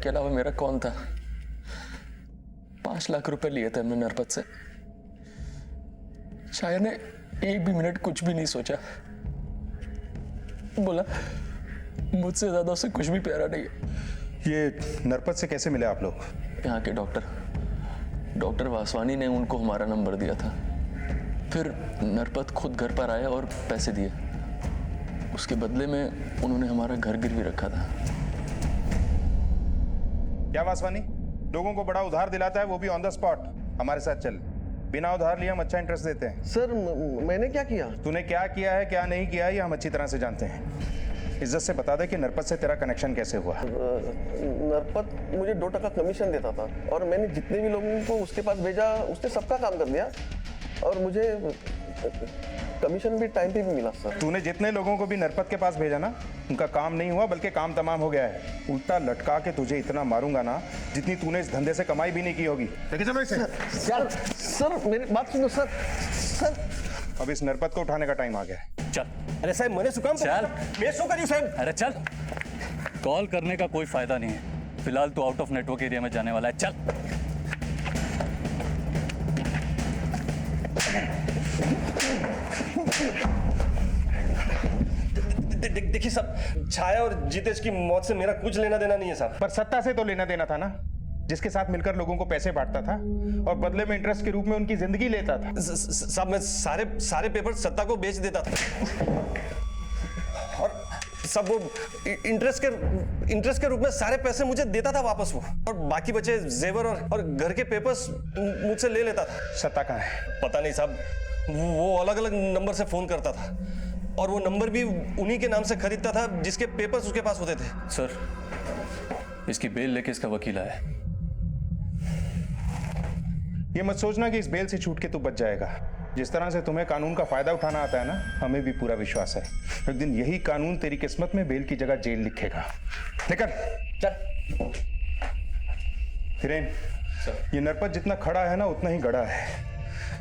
के अलावा मेरा कौन था? 5 लाख रुपए लिए थे हमने नरपत से। छाया ने एक भी मिनट कुछ भी नहीं सोचा, बोला मुझसे ज्यादा उसे कुछ भी प्यारा नहीं है। ये नरपत से कैसे मिले आप लोग? यहाँ के डॉक्टर वासवानी ने उनको हमारा नंबर दिया था। फिर नरपत खुद घर पर आया और पैसे दिए। उसके बदले में उन्होंने हमारा घर गिरवी रखा था। क्या वासवानी लोगों को बड़ा उधार दिलाता है, वो भी ऑन द स्पॉट? हमारे साथ चल, बिना उधार लिए हम अच्छा इंटरेस्ट देते हैं। सर मैंने क्या किया? तूने क्या किया है क्या नहीं किया है ये हम अच्छी तरह से जानते हैं। इज्जत से बता दे कि नरपत से तेरा कनेक्शन कैसे हुआ? नरपत मुझे 2% कमीशन देता था और मैंने जितने भी लोगों को उसके पास भेजा उसने सबका काम कर दिया और मुझे कमीशन भी टाइम पे भी मिला। सर तूने जितने लोगों को भी नरपत के पास भेजा ना, उनका काम नहीं हुआ बल्कि काम तमाम हो गया है। उल्टा लटका के तुझे इतना मारूंगा ना जितनी तूने इस धंधे से कमाई भी नहीं की होगी। लेके चलो इसे। सर मेरी बात सुनो सर। अब इस नरपत को उठाने का टाइम आ गया है। चल। अरे साहब मैंने सुकाम चल। मैं शो करी साहब। अरे चल, कॉल करने का कोई फायदा नहीं है। फिलहाल तू आउट ऑफ नेटवर्क एरिया में जाने वाला है। चल। देखिए साहब, छाया और जितेश की मौत से मेरा कुछ लेना देना नहीं है साहब। पर सत्ता से तो लेना देना था ना, जिसके साथ मिलकर लोगों को पैसे बांटता था और बदले में इंटरेस्ट के रूप में उनकी जिंदगी लेता था। साहब मैं सारे पेपर सत्ता को बेच देता था और सब वो इंटरेस्ट के रूप में सारे पैसे मुझे देता था वापस वो, और बाकी बचे जेवर और घर के पेपर्स मुझसे ले लेता था। सत्ता कहाँ है? पता नहीं साहब, वो अलग अलग नंबर से फोन करता था और वो नंबर भी उन्हीं के नाम से खरीदता था जिसके पेपर्स उसके पास होते थे। सर, इसकी बेल लेके इसका वकील आया है। ये मत सोचना कि इस बेल से छूट के तू बच जाएगा। जिस तरह से तुम्हें कानून का फायदा उठाना आता है ना, हमें भी पूरा विश्वास है एक दिन यही कानून तेरी किस्मत में बेल की जगह जेल लिखेगा। निकल चल। हिरेन, ये नरपत जितना खड़ा है ना उतना ही गड़ा है।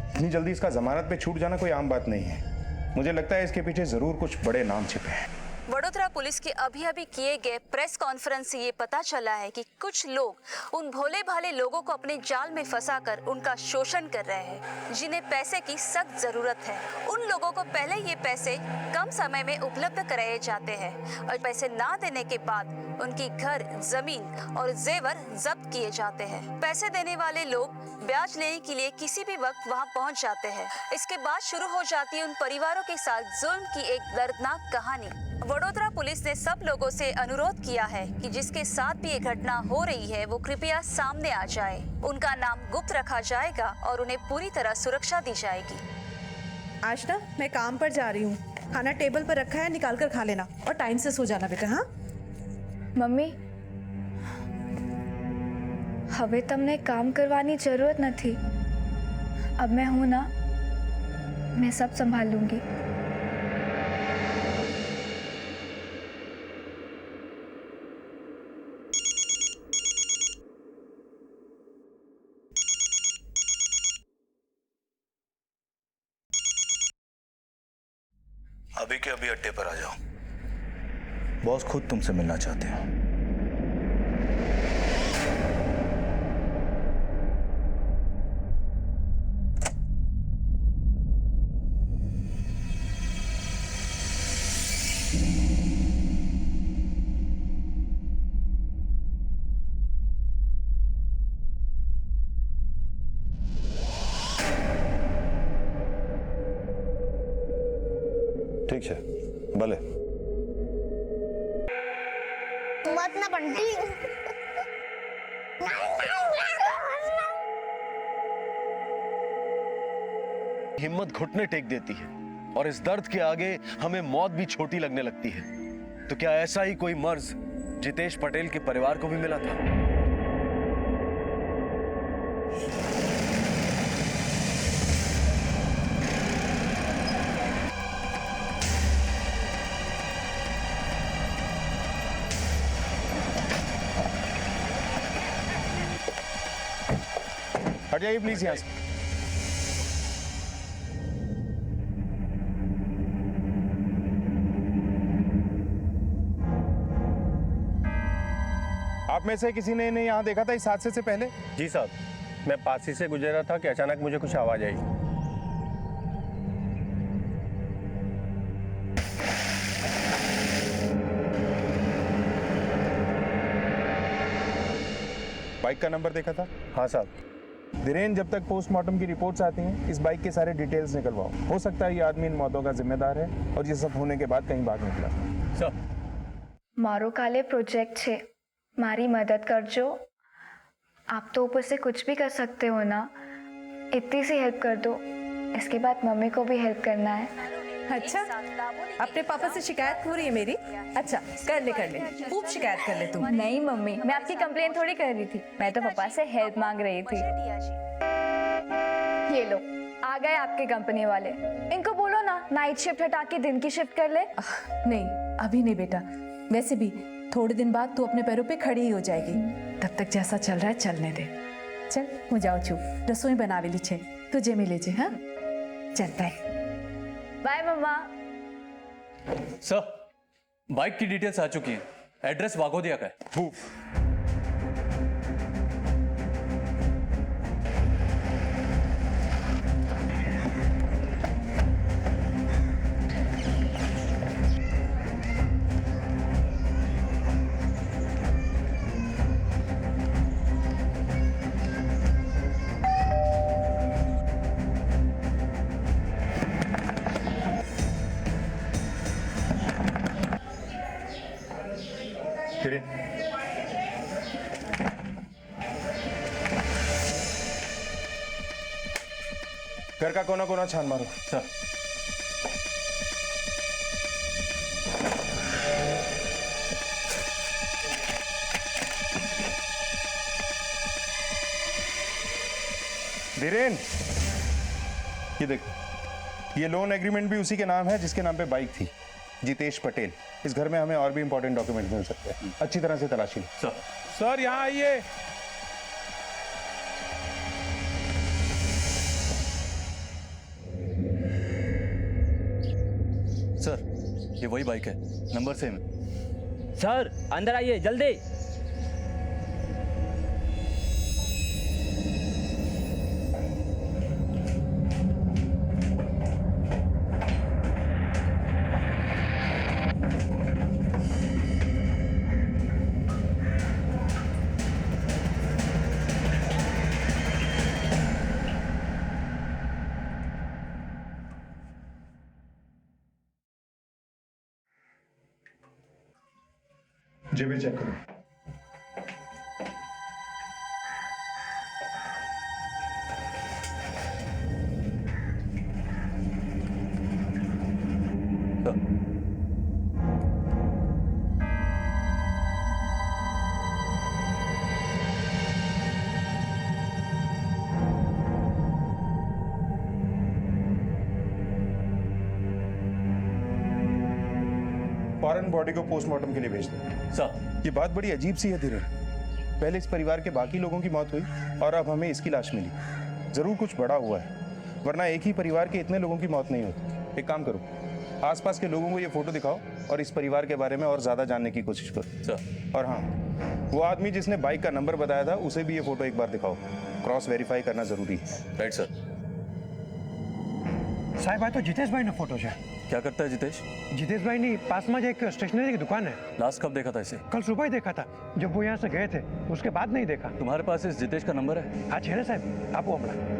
इतनी जल्दी इसका जमानत पे छूट जाना कोई आम बात नहीं है। मुझे लगता है इसके पीछे जरूर कुछ बड़े नाम छिपे हैं। वडोदरा पुलिस के अभी किए गए प्रेस कॉन्फ्रेंस से ये पता चला है कि कुछ लोग उन भोले भाले लोगों को अपने जाल में फंसाकर उनका शोषण कर रहे हैं, जिन्हें पैसे की सख्त जरूरत है। उन लोगों को पहले ये पैसे कम समय में उपलब्ध कराए जाते हैं और पैसे ना देने के बाद उनकी घर, जमीन और जेवर जब्त किए जाते हैं। पैसे देने वाले लोग ब्याज लेने के लिए किसी भी वक्त वहां पहुंच जाते हैं। इसके बाद शुरू हो जाती है उन परिवारों के साथ जुल्म की एक दर्दनाक कहानी। वडोदरा पुलिस ने सब लोगों से अनुरोध किया है कि जिसके साथ भी ये घटना हो रही है वो कृपया सामने आ जाए। उनका नाम गुप्त रखा जाएगा और उन्हें पूरी तरह सुरक्षा दी जाएगी। आज ना मैं काम पर जा रही हूँ, खाना टेबल पर रखा है, निकाल कर खा लेना और टाइम से सो जाना बेटा। हाँ मम्मी, હવે તમને કામ કરવાની જરૂરત નથી। अब मैं हूँ ना, मैं सब संभाल लूँगी। अभी के अभी अड्डे पर आ जाओ, बॉस खुद तुमसे मिलना चाहते हो। ठीक है, भले। मत ना बंटी। हिम्मत घुटने टेक देती है और इस दर्द के आगे हमें मौत भी छोटी लगने लगती है। तो क्या ऐसा ही कोई मर्ज जितेश पटेल के परिवार को भी मिला था? हट जाइए प्लीज यहाँ से। आप में से किसी ने इन्हें यहाँ देखा था इस हादसे से पहले? जी साहब, मैं पास ही से गुजर रहा था कि अचानक मुझे कुछ आवाज आई। बाइक का नंबर देखा था? हाँ साहब। धीरेन, जब तक पोस्टमार्टम की रिपोर्ट्स आती हैं, इस बाइक के सारे डिटेल्स निकलवाओ। हो सकता है ये आदमी इन मौतों का जिम्मेदार है और ये सब होने के बाद कहीं भाग निकला। सर, मारो काले प्रोजेक्ट छे, मारी मदद करजो। आप तो ऊपर से कुछ भी कर सकते हो ना, इतनी सी हेल्प कर दो। इसके बाद मम्मी को भी हेल्प करना है। अच्छा, अपने पापा से शिकायत हो रही है मेरी? अच्छा, कर ले खूब शिकायत कर ले तू। नहीं मम्मी, मैं आपकी कंप्लेन थोड़ी कर रही थी, मैं तो पापा से हेल्प मांग रही थी। ये लो, आ गए आपके कंपनी वाले। इनको बोलो ना नाइट शिफ्ट हटा के दिन की शिफ्ट कर ले। नहीं, अभी नहीं बेटा। वैसे भी थोड़े दिन बाद तू अपने पैरों पे खड़ी ही हो जाएगी। तब तक जैसा चल रहा है चलने दे। चल, હું જાઉં છું, રસોઈ બનાવેલી છે, તું જમી લેજે। हाँ, चल बाय। बाय मम्मा। सर, बाइक की डिटेल्स आ चुकी हैं। एड्रेस वाघोदिया का है। धीरेन, घर का कोना कोना छान मारो। सर, धीरेन, ये देखो, ये लोन एग्रीमेंट भी उसी के नाम है जिसके नाम पे बाइक थी, जितेश पटेल। इस घर में हमें और भी इंपॉर्टेंट डॉक्यूमेंट मिल सकते हैं। अच्छी तरह से तलाशी लो। सर, सर यहाँ आइए। सर, ये वही बाइक है, नंबर सेम है। सर अंदर आइए जल्दी। जेबें चेक करो। फौरन बॉडी को पोस्टमार्टम के लिए भेज दो। सर, ये बात बड़ी अजीब सी है धीरेन। पहले इस परिवार के बाकी लोगों की मौत हुई और अब हमें इसकी लाश मिली। जरूर कुछ बड़ा हुआ है, वरना एक ही परिवार के इतने लोगों की मौत नहीं होती। एक काम करो, आसपास के लोगों को ये फोटो दिखाओ और इस परिवार के बारे में और ज्यादा जानने की कोशिश करो। सर, और हाँ, वो आदमी जिसने बाइक का नंबर बताया था उसे भी ये फोटो एक बार दिखाओ। क्रॉस वेरीफाई करना जरूरी है। Right sir. साहब आ तो जितेश भाई नो फोटो है। क्या करता है जितेश? जितेश भाई ने पास में एक स्टेशनरी की दुकान है। लास्ट कब देखा था इसे? कल सुबह ही देखा था, जब वो यहाँ से गए थे, उसके बाद नहीं देखा। तुम्हारे पास इस जितेश का नंबर है? हाँ छे साहब, आप वो हमारा।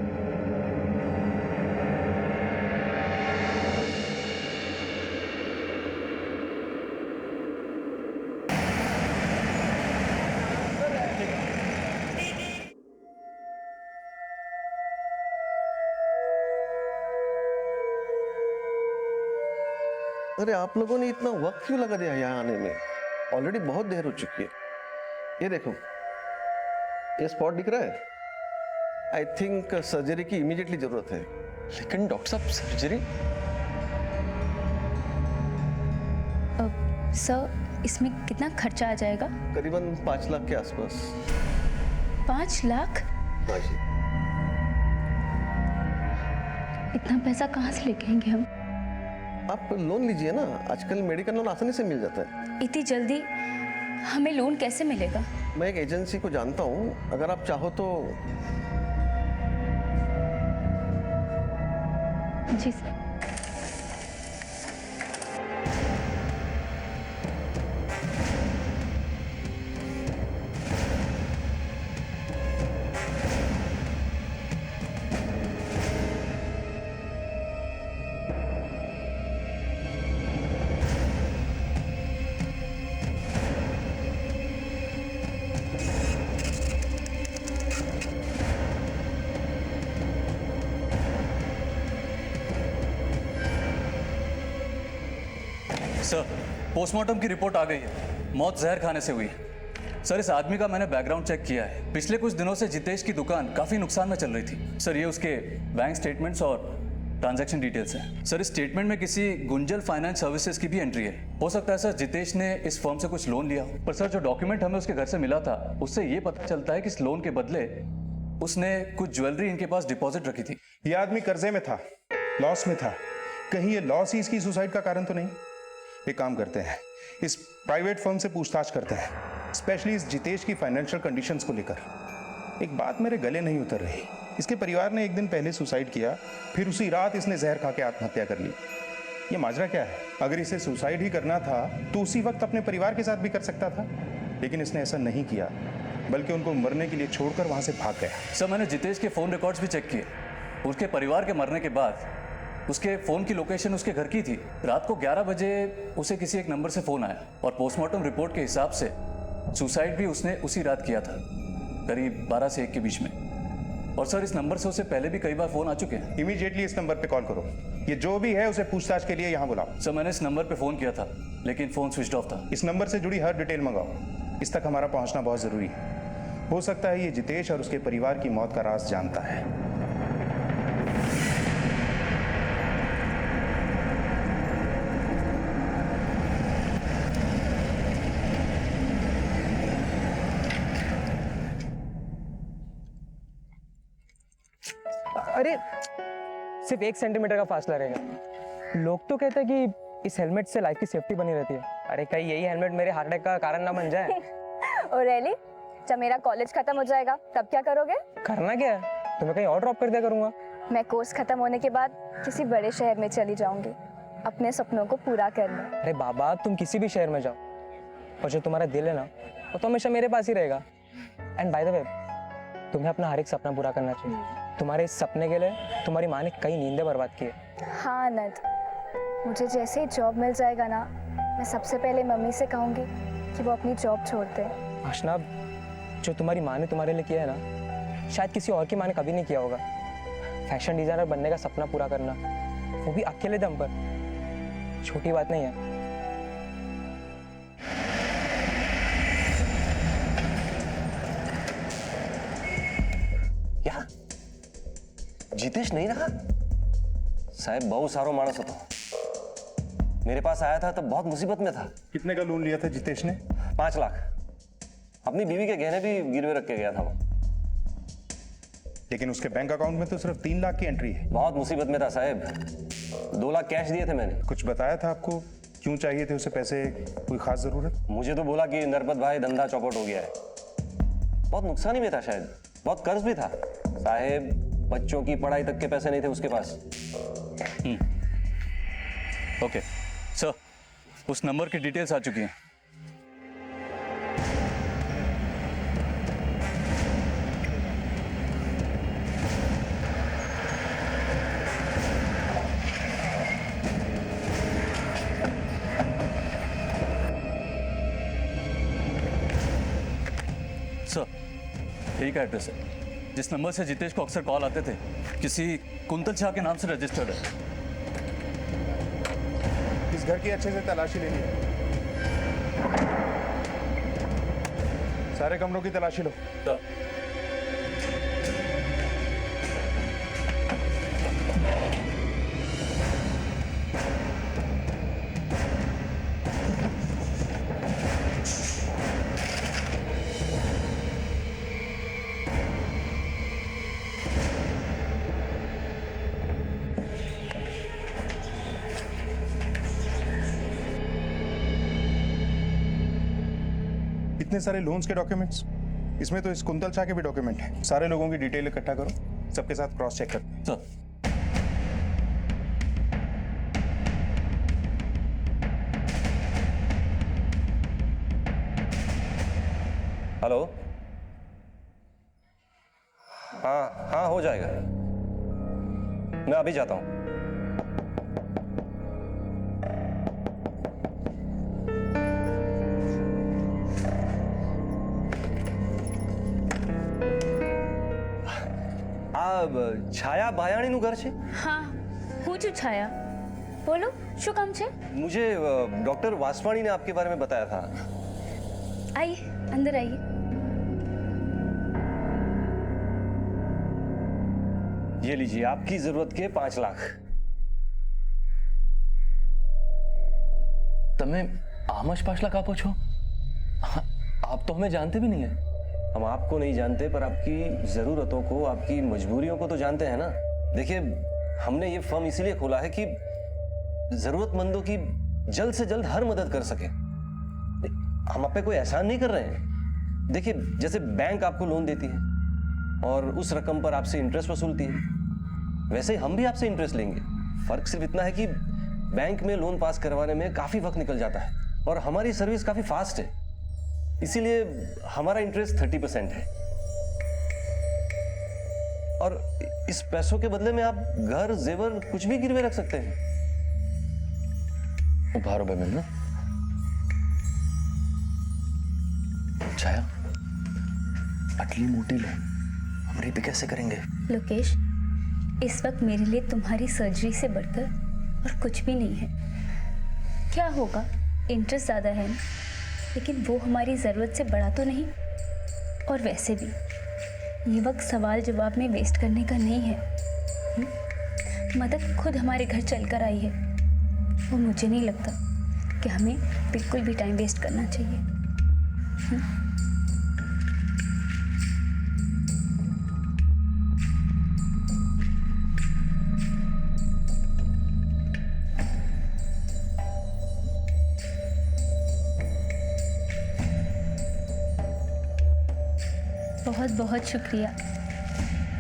अरे आप लोगों ने इतना वक्त क्यों लगा दिया यहाँ आने में? ऑलरेडी बहुत देर हो चुकी है। ये देखो, ये स्पॉट दिख रहा है। आई थिंक सर्जरी की इमीडिएटली जरूरत है। लेकिन डॉक्टर साहब, सर्जरी? सर, इसमें कितना खर्चा आ जाएगा? करीबन 5 लाख के आसपास। 5 लाख? हाँ जी। इतना पैसा कहाँ से लेके आएंगे हम? आप लोन लीजिए ना, आजकल मेडिकल लोन आसानी से मिल जाता है। इतनी जल्दी हमें लोन कैसे मिलेगा? मैं एक एजेंसी को जानता हूँ, अगर आप चाहो तो। जी सर। सर, पोस्टमार्टम की रिपोर्ट आ गई है। मौत जहर खाने से हुई है। सर, इस आदमी का मैंने बैकग्राउंड चेक किया है। पिछले कुछ दिनों से जितेश की दुकान काफी नुकसान में चल रही थी। सर, ये उसके बैंक स्टेटमेंट्स और ट्रांजैक्शन डिटेल्स हैं। सर, इस स्टेटमेंट में किसी गुंजल फाइनेंस सर्विसेज की भी एंट्री है। हो सकता है सर जितेश ने इस फर्म से कुछ लोन लिया हो। पर सर, जो डॉक्यूमेंट हमें उसके घर से मिला था, उससे ये पता चलता है कि इस लोन के बदले उसने कुछ ज्वेलरी इनके पास डिपॉजिट रखी थी। ये आदमी कर्जे में था, लॉस में था। कहीं ये लॉस ही इसकी सुसाइड का कारण तो नहीं? एक काम करते हैं, इस प्राइवेट फर्म से पूछताछ करते हैं, स्पेशली इस जितेश की फाइनेंशियल कंडीशंस को लेकर। एक बात मेरे गले नहीं उतर रही, इसके परिवार ने एक दिन पहले सुसाइड किया, फिर उसी रात इसने जहर खा के आत्महत्या कर ली। ये माजरा क्या है? अगर इसे सुसाइड ही करना था तो उसी वक्त अपने परिवार के साथ भी कर सकता था, लेकिन इसने ऐसा नहीं किया, बल्कि उनको मरने के लिए छोड़कर वहां से भाग गया। सर, मैंने जितेश के फोन रिकॉर्ड्स भी चेक किए। उसके परिवार के मरने के बाद उसके फोन की लोकेशन उसके घर की थी। रात को 11 बजे उसे किसी एक नंबर से फोन आया और पोस्टमार्टम रिपोर्ट के हिसाब से सुसाइड भी उसने उसी रात किया था, करीब 12 से 1 के बीच में। और सर, इस नंबर से उसे पहले भी कई बार फोन आ चुके हैं। इमीडिएटली इस नंबर पे कॉल करो। ये जो भी है उसे पूछताछ के लिए यहाँ बुलाओ। सर, मैंने इस नंबर पे फोन किया था, लेकिन फोन स्विच ऑफ था। इस नंबर से जुड़ी हर डिटेल मंगाओ। इस तक हमारा पहुंचना बहुत जरूरी है। हो सकता है ये जितेश और उसके परिवार की मौत का राज जानता है। अरे सिर्फ 1 सेंटीमीटर का फासला रहेगा। लोग तो कहते हैं कि इस हेलमेट से लाइफ की सेफ्टी बनी रहती है। अरे कहीं यही हेलमेट मेरे हार्ट अटैक का कारण ना बन जाए। और रैली, जब मेरा कॉलेज खत्म हो जाएगा तब क्या करोगे? करना क्या है, तुम्हें कहीं और ड्रॉप कर दिया करूंगा। मैं कोर्स खत्म होने के बाद किसी बड़े शहर में चली जाऊंगी, अपने सपनों को पूरा करने। अरे बाबा, तुम किसी भी शहर में जाओ, और जो तुम्हारा दिल है ना, वो तो हमेशा मेरे पास ही रहेगा। एंड बाय द वे, तुम्हें अपना हर एक सपना पूरा करना चाहिए। तुम्हारे इस सपने के लिए तुम्हारी माँ ने कई नींदें बर्बाद की है। हाँ आनंद, मुझे जैसे ही जॉब मिल जाएगा ना, मैं सबसे पहले मम्मी से कहूँगी कि वो अपनी जॉब छोड़ दे। आशना, जो तुम्हारी माँ ने तुम्हारे लिए किया है ना, शायद किसी और की माँ ने कभी नहीं किया होगा। फैशन डिजाइनर बनने का सपना पूरा करना, वो भी अकेले दम पर, छोटी बात नहीं है। क्या जितेश नहीं रहा? साहब, बहुत सारो मानस હતો। मेरे पास आया था तो बहुत मुसीबत में था। कितने का लोन लिया था जितेश ने? 5 लाख। अपनी बीवी के गहने भी गिरवे रख के गया था वो। लेकिन उसके बैंक अकाउंट में तो सिर्फ 3 लाख की एंट्री है। बहुत मुसीबत में था साहब। 2 लाख कैश दिए थे मैंने। कुछ बताया था आपको क्यों चाहिए थे उसे पैसे? कोई खास जरूरत? मुझे तो बोला कि नरपत भाई धंधा चौपट हो गया है। बहुत नुकसानी में था शायद, बहुत कर्ज भी था साहब। बच्चों की पढ़ाई तक के पैसे नहीं थे उसके पास। ओके सर, उस नंबर की डिटेल्स आ चुकी हैं। सर, यही का एड्रेस है जिस नंबर से जितेश को अक्सर कॉल आते थे। किसी कुंतल शाह के नाम से रजिस्टर्ड है। इस घर की अच्छे से तलाशी लेनी है। सारे कमरों की तलाशी लो। इतने सारे लोन्स के डॉक्यूमेंट्स, इसमें तो इस कुंतल शाह के भी डॉक्यूमेंट है। सारे लोगों की डिटेल इकट्ठा करो, सबके साथ क्रॉस चेक करते हैं। Sir hello. हाँ हाँ, हो जाएगा, मैं अभी जाता हूं। छाया भायाણીનું ઘર છે? હા, હું છું છાયા. બોલો, શું કામ છે? मुझे डॉक्टर वासवाणी ने आपके बारे में बताया था। आइए, अंदर आइए. ये लीजिए, आपकी जरूरत के 5 लाख। તમે આમ જ 5 લાખ આપો છો? आप तो हमें जानते भी नहीं है। हम आपको नहीं जानते, पर आपकी जरूरतों को, आपकी मजबूरियों को तो जानते हैं ना। देखिए, हमने ये फर्म इसीलिए खोला है कि जरूरतमंदों की जल्द से जल्द हर मदद कर सके। हम आप पे कोई एहसान नहीं कर रहे हैं। देखिए, जैसे बैंक आपको लोन देती है और उस रकम पर आपसे इंटरेस्ट वसूलती है, वैसे ही हम भी आपसे इंटरेस्ट लेंगे। फर्क सिर्फ इतना है कि बैंक में लोन पास करवाने में काफी वक्त निकल जाता है और हमारी सर्विस काफी फास्ट है, इसीलिए हमारा इंटरेस्ट 30% है। और इस पैसों के बदले में आप घर, जेवर कुछ भी गिरवे रख सकते हैं। उभारो बेबन ना। छाया, अटली मोटी लोन हम रीपे कैसे करेंगे? लोकेश, इस वक्त मेरे लिए तुम्हारी सर्जरी से बढ़कर और कुछ भी नहीं है। क्या होगा, इंटरेस्ट ज़्यादा है, लेकिन वो हमारी ज़रूरत से बड़ा तो नहीं। और वैसे भी ये वक्त सवाल जवाब में वेस्ट करने का नहीं है। मदद खुद हमारे घर चलकर आई है और मुझे नहीं लगता कि हमें बिल्कुल भी टाइम वेस्ट करना चाहिए। बहुत बहुत शुक्रिया।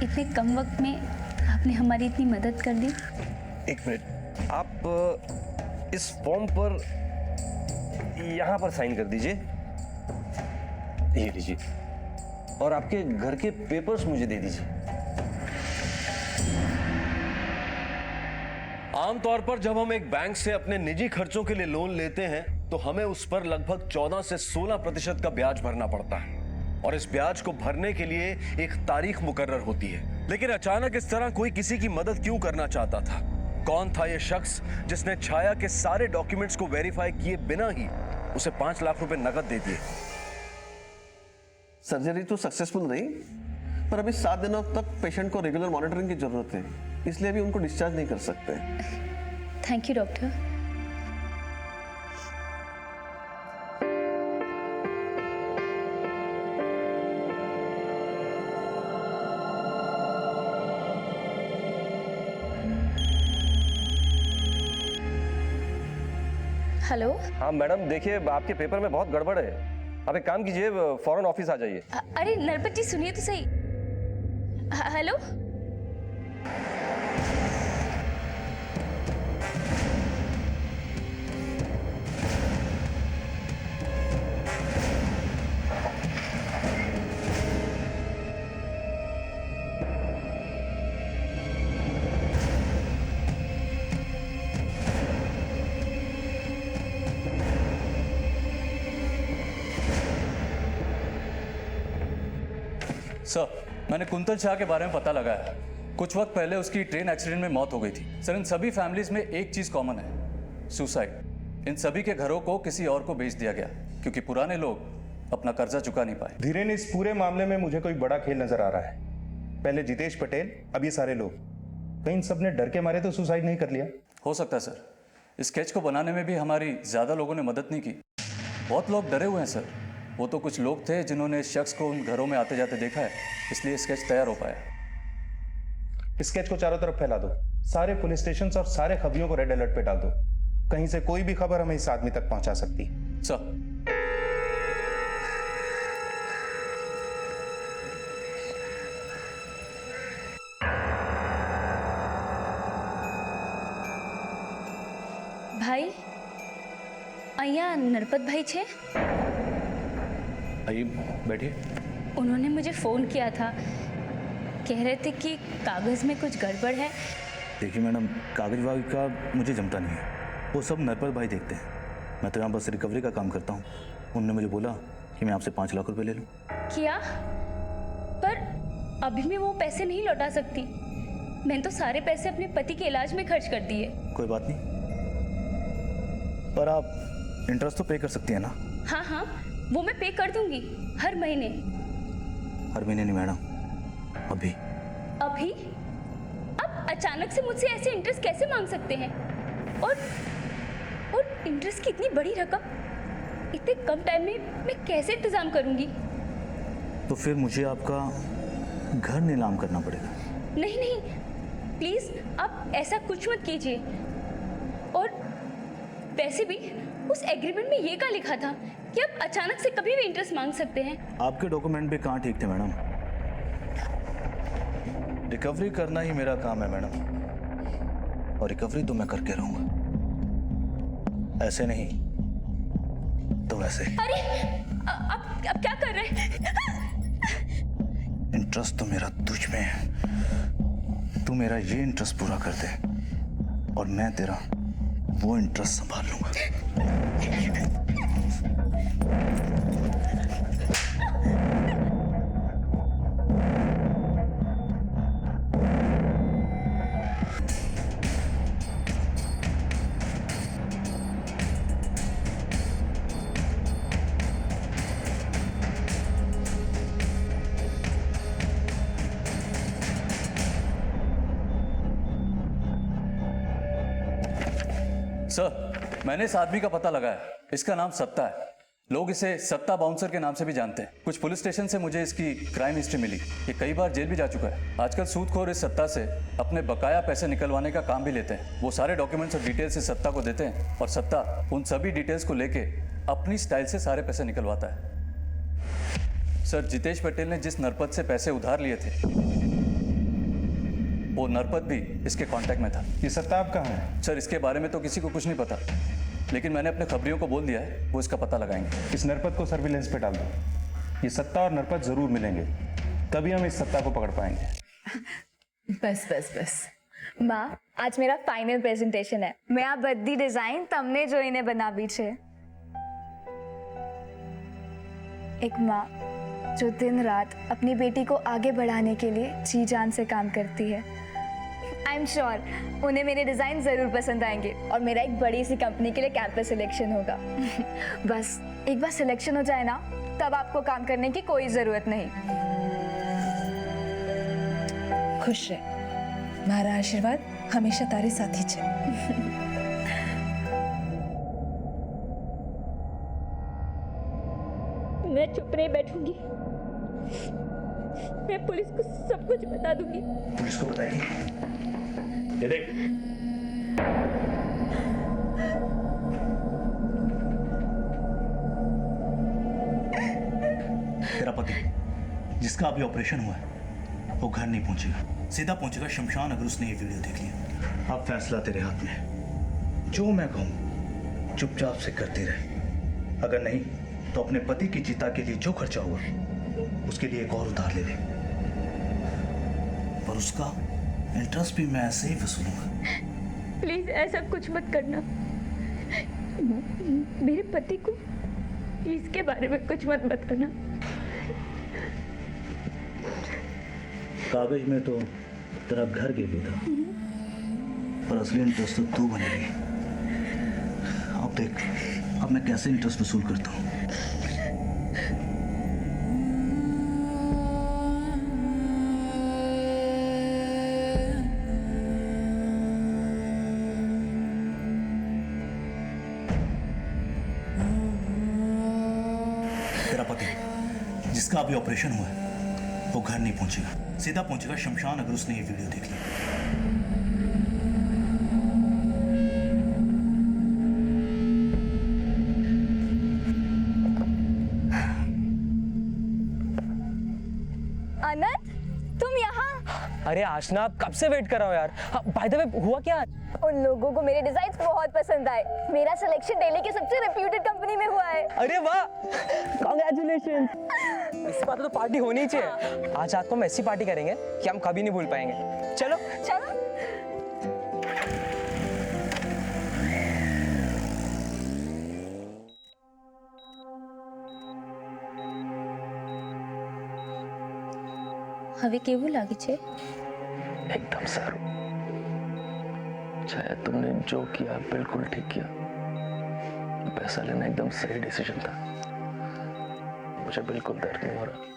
इतने कम वक्त में आपने हमारी इतनी मदद कर दी। एक मिनट, आप इस फॉर्म पर यहां पर साइन कर दीजिए। ये लीजिए, और आपके घर के पेपर्स मुझे दे दीजिए। आमतौर पर जब हम एक बैंक से अपने निजी खर्चों के लिए लोन लेते हैं तो हमें उस पर लगभग 14 से 16% का ब्याज भरना पड़ता है, और इस ब्याज को भरने के लिए एक तारीख मुकर्रर होती है। लेकिन अचानक इस तरह कोई किसी की मदद क्यों करना चाहता था? कौन था यह शख्स जिसने छाया के सारे डॉक्यूमेंट्स को वेरीफाई किए बिना ही उसे 5 लाख रुपए नकद दे दिए? सर्जरी तो सक्सेसफुल रही, पर अभी 7 दिनों तक पेशेंट को रेगुलर मॉनिटरिंग की जरूरत है, इसलिए अभी उनको डिस्चार्ज नहीं कर सकते। Thank you doctor. हेलो। हाँ मैडम, देखिए आपके पेपर में बहुत गड़बड़ है। आप एक काम कीजिए, फौरन ऑफिस आ जाइए। अरे नरपत जी, सुनिए तो सही। हेलो। सर, मैंने कुंतल शाह के बारे में पता लगाया। कुछ वक्त पहले उसकी ट्रेन एक्सीडेंट में मौत हो गई थी। सर, इन सभी फैमिलीज में एक चीज कॉमन है, सुसाइड। इन सभी के घरों को किसी और को बेच दिया गया क्योंकि पुराने लोग अपना कर्जा चुका नहीं पाए। धीरेन, इस पूरे मामले में मुझे कोई बड़ा खेल नजर आ रहा है। पहले जितेश पटेल, अब ये सारे लोग, कहीं इन सब ने डर के मारे तो सुसाइड नहीं कर लिया? हो सकता है सर। स्केच को बनाने में भी हमारी ज्यादा लोगों ने मदद नहीं की। बहुत लोग डरे हुए हैं सर। वो तो कुछ लोग थे जिन्होंने इस शख्स को उन घरों में आते जाते देखा है, इसलिए स्केच तैयार हो पाया। स्केच को चारों तरफ फैला दो, सारे पुलिस स्टेशन और सारे खबरियों को रेड अलर्ट पे डाल दो। कहीं से कोई भी खबर हमें इस आदमी तक पहुंचा सकती। सर। भाई અહીંયા नरपत भाई छे? आइए बैठिए। उन्होंने मुझे फ़ोन किया था, कह रहे थे कि कागज़ में कुछ गड़बड़ है। देखिए मैडम, कागज वागज का मुझे जमता नहीं है, वो सब नरपत भाई देखते हैं। मैं तो यहाँ बस रिकवरी का काम करता हूँ। उन्होंने मुझे बोला कि मैं आपसे 5 लाख रुपए ले लूँ। किया, पर अभी मैं वो पैसे नहीं लौटा सकती। मैंने तो सारे पैसे अपने पति के इलाज में खर्च कर दिए। कोई बात नहीं, पर आप इंटरेस्ट तो पे कर सकती हैं ना? हाँ हाँ, वो मैं पे कर दूंगी हर महीने। हर महीने नहीं मैडम, अभी। अभी? आप अचानक से मुझसे ऐसे इंटरेस्ट कैसे मांग सकते हैं? और इंटरेस्ट की इतनी बड़ी रकम इतने कम टाइम में मैं कैसे इंतजाम करूंगी? तो फिर मुझे आपका घर नीलाम करना पड़ेगा। नहीं नहीं, प्लीज आप ऐसा कुछ मत कीजिए। और वैसे भी उस एग्रीमेंट में ये क्या लिखा था कि आप अचानक से कभी भी इंटरेस्ट मांग सकते हैं? आपके डॉक्यूमेंट भी कहाँ ठीक थे मैडम? रिकवरी करना ही मेरा काम है मैडम, और रिकवरी तो मैं करके रहूंगा। ऐसे नहीं तो वैसे। अरे अब क्या कर रहे हैं? इंटरेस्ट तो मेरा तुझ में है। तू मेरा ये इंटरेस्ट पूरा कर दे और मैं तेरा वो इंटरेस्ट संभाल लूंगा। सर, मैंने इस आदमी का पता लगाया। इसका नाम सत्ता है। लोग इसे सत्ता बाउंसर के नाम से भी जानते हैं। कुछ पुलिस स्टेशन से मुझे इसकी क्राइम हिस्ट्री मिली। ये कई बार जेल भी जा चुका है। आजकल सूदखोर इस सत्ता से अपने बकाया पैसे निकलवाने का काम भी लेते हैं। वो सारे डॉक्यूमेंट्स और डिटेल्स इस सत्ता को देते हैं और सत्ता उन सभी डिटेल्स को लेके अपनी स्टाइल से सारे पैसे निकलवाता है। सर, जितेश पटेल ने जिस नरपत से पैसे उधार लिए थे, वो नरपत भी इसके कांटेक्ट में था। ये सत्ता आप कहाँ है? सर, इसके बारे में तो किसी को कुछ नहीं पता, लेकिन मैंने अपने खबरियों को बोल दिया है, वो इसका पता लगाएंगे। इस नरपत को सर्विलेंस पे डाल दो। ये सत्ता और नरपत जरूर मिलेंगे, तभी हम इस सत्ता को पकड़ पाएंगे। बस बस बस। માં, આજ મેરા ફાઇનલ પ્રેઝન્ટેશન હે. મેં આ બધી ડિઝાઇન તમને જોઈને બનાવી છે. एक माँ जो दिन रात अपनी बेटी को आगे बढ़ाने के लिए जी जान से काम करती है। आई एम श्योर उन्हें मेरे डिज़ाइन ज़रूर पसंद आएंगे और मेरा एक बड़ी सी कंपनी के लिए कैंपस सिलेक्शन होगा। बस एक बार सिलेक्शन हो जाए ना, तब आपको काम करने की कोई ज़रूरत नहीं। खुश रह, मारा आशीर्वाद हमेशा तारे साथ ही छे। मैं चुप नहीं बैठूंगी। मैं पुलिस को सब कुछ बता दूंगी। पुलिस को बताइए? ये देख, तेरा पति जिसका अभी ऑपरेशन हुआ है वो घर नहीं पहुंचेगा, सीधा पहुंचेगा शमशान, अगर उसने ये वीडियो देख लिया। अब फैसला तेरे हाथ में है। जो मैं कहूं चुपचाप से करती रहे, अगर नहीं तो अपने पति की चिता के लिए जो खर्चा हुआ उसके लिए एक और उधार ले ले, और उसका इंटरेस्ट भी मैं ऐसे ही वसूलूंगा। प्लीज ऐसा कुछ मत करना। मेरे पति को इसके बारे में कुछ मत बताना। कागज में तो तेरा घर गिरवी था, पर असली इंटरेस्ट तो तू बनेगी। अब देख, अब मैं कैसे इंटरेस्ट वसूल करता हूँ। तेरा पति जिसका अभी ऑपरेशन हुआ है वो घर नहीं पहुंचेगा, सीधा पहुंचेगा शमशान, अगर उसने ये वीडियो देख लिया। अनंत, तुम यहाँ? अरे आशना, आप कब से वेट कर रहा हो यार? बाय द वे, हुआ क्या? उन लोगों को मेरे डिजाइन बहुत पसंद आए। मेरा सिलेक्शन दिल्ली की सबसे रेप्यूटेड कंपनी में हुआ है। अरे वाह, कांग्रेचुलेशन। इस बात तो पार्टी होनी ही चाहिए। आज रात को हम ऐसी पार्टी करेंगे कि हम कभी नहीं भूल पाएंगे। चलो चलो। હવે કેવું લાગે છે? एकदम सारू। शायद तुमने जो किया बिल्कुल ठीक किया। पैसा लेना एकदम सही डिसीजन था। मुझे बिल्कुल दर्द नहीं हो रहा।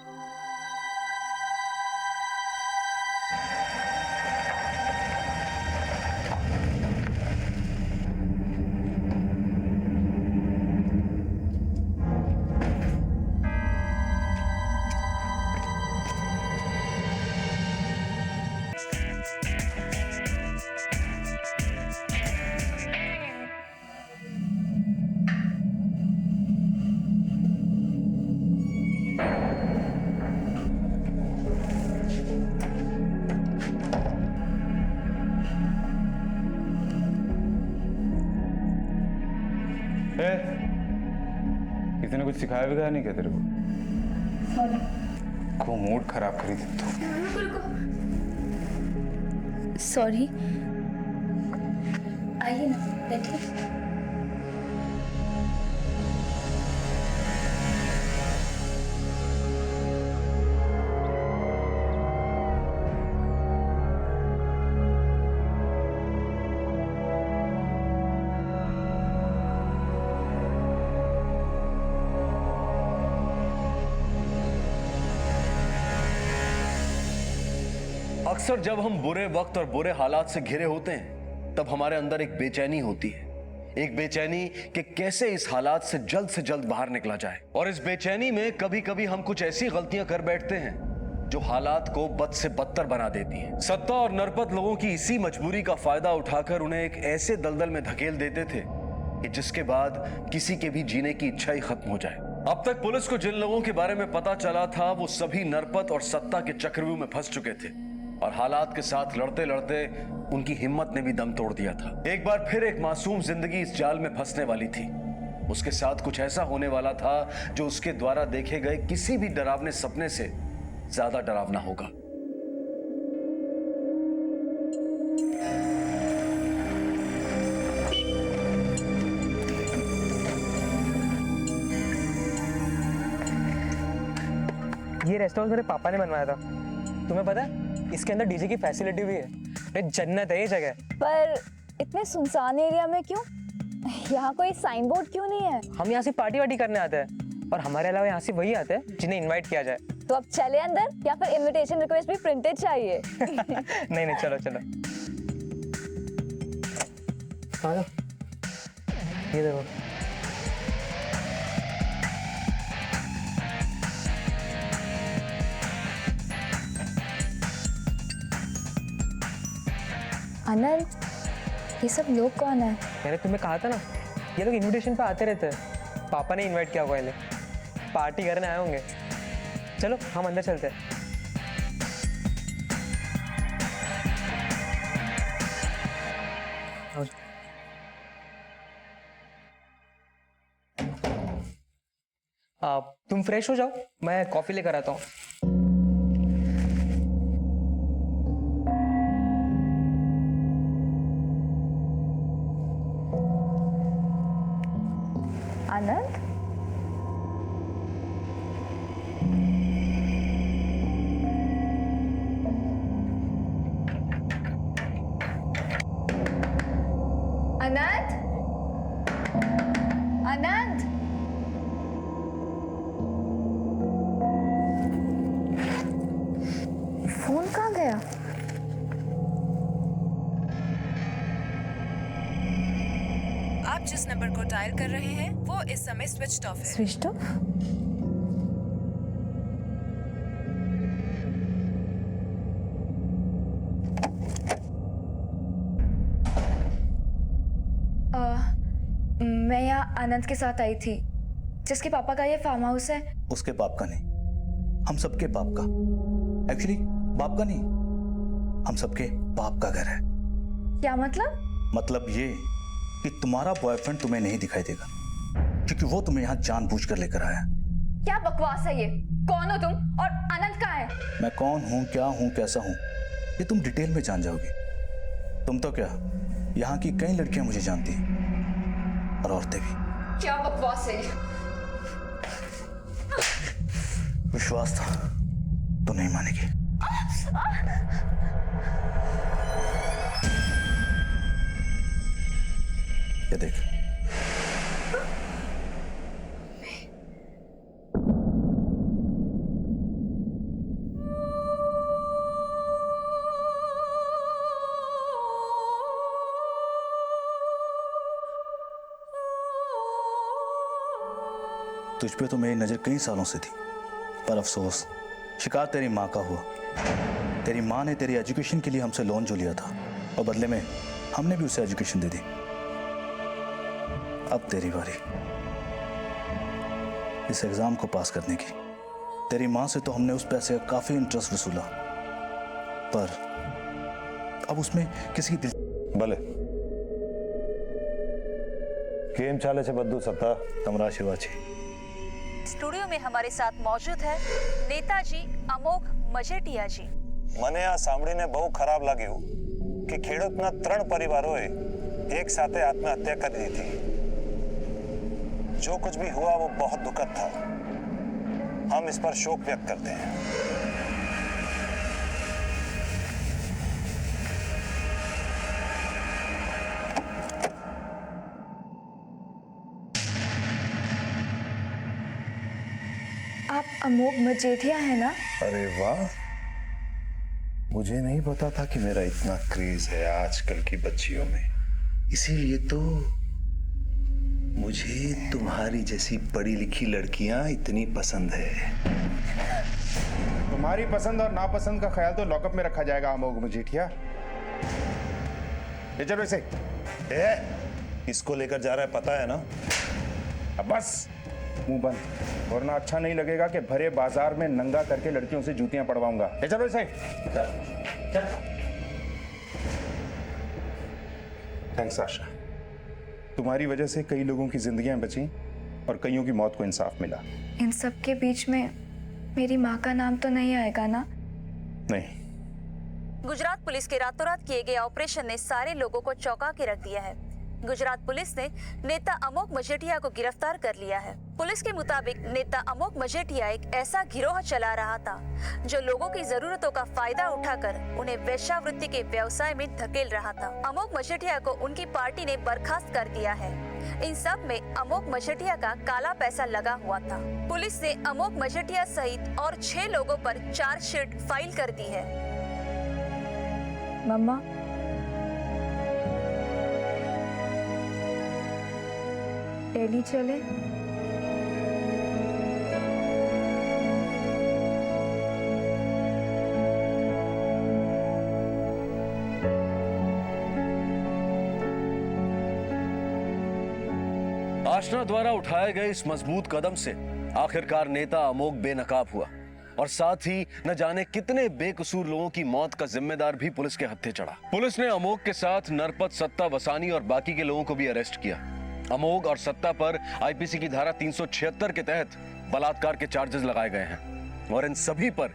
किसी ने कुछ सिखाया भी नहीं क्या तेरे को? को मूड खराब करी थी तू। सॉरी। आइए ना, बैठिए। अक्सर जब हम बुरे वक्त और बुरे हालात से घिरे होते हैं तब हमारे अंदर एक बेचैनी होती है। एक बेचैनी कि कैसे इस हालात से जल्द बाहर निकला जाए। और इस बेचैनी में कभी कभी हम कुछ ऐसी गलतियां कर बैठते हैं जो हालात को बद से बदतर बना देती हैं। सत्ता और नरपत लोगों की इसी मजबूरी का फायदा उठाकर उन्हें एक ऐसे दलदल में धकेल देते थे कि जिसके बाद किसी के भी जीने की इच्छा ही खत्म हो जाए। अब तक पुलिस को जिन लोगों के बारे में पता चला था वो सभी नरपत और सत्ता के चक्रव्यूह में फंस चुके थे और हालात के साथ लड़ते लड़ते उनकी हिम्मत ने भी दम तोड़ दिया था। एक बार फिर एक मासूम जिंदगी इस जाल में फंसने वाली थी। उसके साथ कुछ ऐसा होने वाला था जो उसके द्वारा देखे गए किसी भी डरावने सपने से ज्यादा डरावना होगा। ये रेस्टोरेंट मेरे पापा ने बनवाया था। तुम्हें पता है इसके अंदर डीजे की फैसिलिटी भी है। ये जन्नत है ये जगह। पर इतने सुनसान एरिया में क्यों? यहाँ कोई साइन बोर्ड क्यों नहीं है? हम यहाँ से पार्टी वार्टी करने आते हैं और हमारे अलावा यहाँ से वही आते हैं जिन्हें इनवाइट किया जाए। तो अब चले अंदर या फिर इनविटेशन रिक्वेस्ट भी प्रिंटेड चाहिए? नहीं चलो चलो। आ जाओ, ये देखो। आनंद, ये सब लोग कौन है? मैंने तुम्हें कहा था ना, ये लोग इनविटेशन पे आते रहते हैं। पापा ने इनवाइट किया हुआ है, पार्टी करने आए होंगे। चलो हम अंदर चलते हैं। तुम फ्रेश हो जाओ, मैं कॉफी लेकर आता हूँ। आनंद, आनंद, आनंद, फोन कहाँ गया? आप जिस नंबर को डायल कर रहे हैं वो इस समय स्विच्ड ऑफ है। Switched off? मैं यहाँ आनंद के साथ आई थी, जिसके पापा का ये फार्म हाउस है। उसके बाप का नहीं, हम सबके बाप का। एक्चुअली बाप का नहीं, हम सबके बाप का घर है। क्या मतलब? मतलब ये कि तुम्हारा बॉयफ्रेंड तुम्हें नहीं दिखाई देगा क्योंकि वो तुम्हें यहाँ जानबूझकर लेकर आया। क्या बकवास है ये? कौन हो तुम और अनंत कहाँ है? मैं कौन हूँ, क्या हूँ, कैसा हूँ, ये तुम डिटेल में जान जाओगे। तुम तो क्या, यहाँ की कई लड़कियां मुझे जानती हैं और औरतें भी। क्या बकवास है ये? विश्वास था तो नहीं मानेगी। ये देख, तुझ पे तो मेरी नजर कई सालों से थी, पर अफसोस शिकार तेरी माँ का हुआ। तेरी माँ ने तेरी एजुकेशन के लिए हमसे लोन जो लिया था और बदले में हमने भी उसे एजुकेशन दे दी। अब तेरी बारी इस एग्जाम को पास करने की। तेरी माँ से तो हमने उस पैसे का काफी इंटरेस्ट वसूला, पर अब उसमें किसी की दिल भले केम चाले से बद्दू सत्ता तमरा शिवाजी। स्टूडियो में हमारे साथ मौजूद है नेताजी अमोघ मजेटिया जी। મને આ સાંભળીને બહુ ખરાબ લાગ્યું કે ખેડૂતના 3 પરિવારોએ એક સાથે આત્મહત્યા કરી દીધી। जो कुछ भी हुआ वो बहुत दुखद था। हम इस पर शोक व्यक्त करते हैं। आप अमोघ मजेठिया है ना? अरे वाह, मुझे नहीं पता था कि मेरा इतना क्रेज है आजकल की बच्चियों में। इसीलिए तो मुझे तुम्हारी जैसी पढ़ी लिखी लड़कियां इतनी पसंद है। तुम्हारी पसंद और नापसंद का ख्याल तो लॉकअप में रखा जाएगा अमोघ मजेठिया। ये चलो इसे। इसको लेकर जा रहा है पता है ना? अब बस मुंह बंद, वरना अच्छा नहीं लगेगा कि भरे बाजार में नंगा करके लड़कियों से जूतियां पड़वाऊंगा। ले चलो इसे। थैंक्स आशा, तुम्हारी वजह से कई लोगों की जिंदगियां बची और कईयों की मौत को इंसाफ मिला। इन सब के बीच में मेरी माँ का नाम तो नहीं आएगा ना? नहीं। गुजरात पुलिस के रातों रात किए गए ऑपरेशन ने सारे लोगों को चौंका के रख दिया है। गुजरात पुलिस ने नेता अमोघ मजेठिया को गिरफ्तार कर लिया है। पुलिस के मुताबिक नेता अमोघ मजेठिया एक ऐसा गिरोह चला रहा था जो लोगों की जरूरतों का फायदा उठाकर उन्हें वेश्यावृत्ति के व्यवसाय में धकेल रहा था। अमोघ मजेठिया को उनकी पार्टी ने बर्खास्त कर दिया है। इन सब में अमोघ मजेठिया का काला पैसा लगा हुआ था। पुलिस ने अमोघ मजेठिया सहित और 6 लोगों पर चार्जशीट फाइल कर दी है। मम्मा, दिल्ली चले? आशना द्वारा उठाए गए इस मजबूत कदम से आखिरकार नेता अमोघ बेनकाब हुआ और साथ ही न जाने कितने बेकसूर लोगों की मौत का जिम्मेदार भी पुलिस के हत्थे चढ़ा। पुलिस ने अमोघ के साथ नरपत, सत्ता, वसानी और बाकी के लोगों को भी अरेस्ट किया। अमोघ और सत्ता पर आईपीसी की धारा 376 के तहत बलात्कार के चार्जेस लगाए गए हैं और इन सभी पर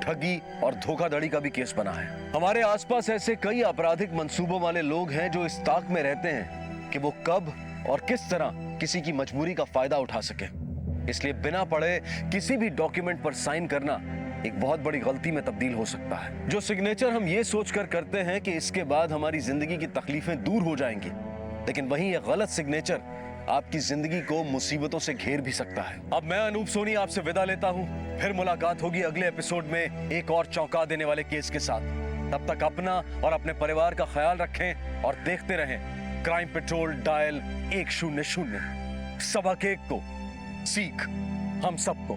ठगी और धोखाधड़ी का भी केस बना है। हमारे आसपास ऐसे कई आपराधिक मंसूबों वाले लोग हैं जो इस ताक में रहते हैं कि वो कब और किस तरह किसी की मजबूरी का फायदा उठा सके। इसलिए बिना पढ़े किसी भी डॉक्यूमेंट पर साइन करना एक बहुत बड़ी गलती में तब्दील हो सकता है। जो सिग्नेचर हम ये सोचकर करते हैं कि इसके बाद हमारी जिंदगी की तकलीफें दूर हो जाएंगी, लेकिन वहीं यह गलत सिग्नेचर आपकी जिंदगी को मुसीबतों से घेर भी सकता है। अब मैं अनूप सोनी आपसे विदा लेता हूं। फिर मुलाकात होगी अगले एपिसोड में एक और चौंका देने वाले केस के साथ। तब तक अपना और अपने परिवार का ख्याल रखें और देखते रहें क्राइम पेट्रोल डायल 100। सबक एक को सीख हम सबको।